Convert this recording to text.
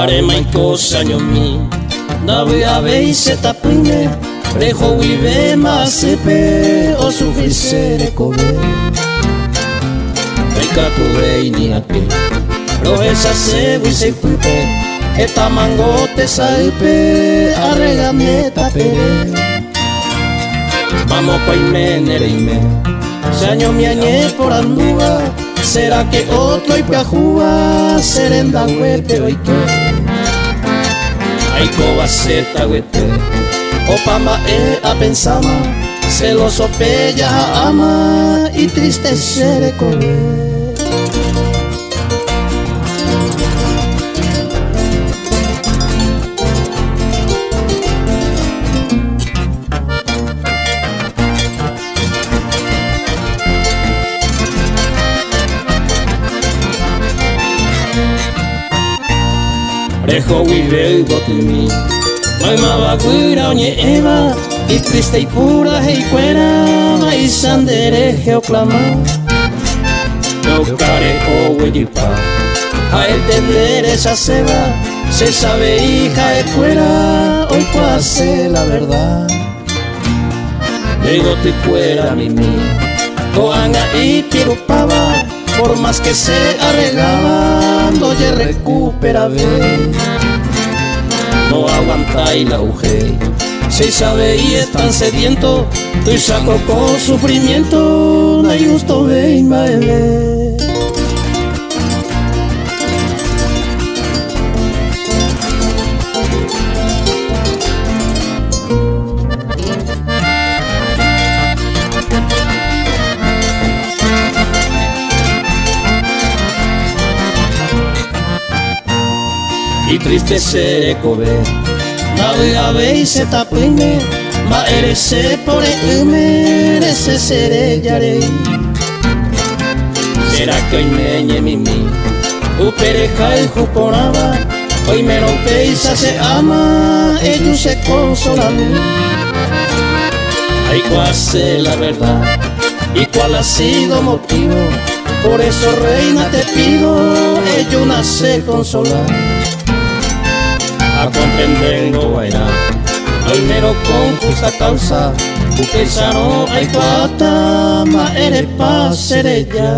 mai cosa nyomi Davi ave se tapine Rejo vive más sepe O sufrisere kobe Reika tu ni ake Rohesa se wise pupe Eta mangote saipe Arregame tapere Vamos pa ime nereime Se año mi añe por andúa Será que otro y piajúa Serenda huepe hoy que Aiko seta huete Opama a pensama Celoso pella ama Y triste sere cobe Rejo vive gotumi Maima bakuira oñe eva Y triste y pura heicuera Y sandere geoclama Yokare o huellipa A entender esa ceba Se sabe hija de fuera Hoy cuase la verdad Digo te fuera mimi Coanga y pirupaba Por más que se arregaban, no ye recupera ver. No aguanta y la uge, se sabe y es tan sediento, tu saco con sufrimiento, no hay gusto ve y maele. Y triste seré cobe Naviga ve y se tapine Ma erese por el merece seré yarei Será que hoy me ñe mimi Upereja el juporaba Hoy me lo peisa se ama Ellos se consolan Hay cuál sé la verdad Y cuál ha sido motivo Por eso reina te pido Ellos nace consolar A comprender no vaina Al mero con justa causa Tu pensano hay cuata Ma eres pa' ser ella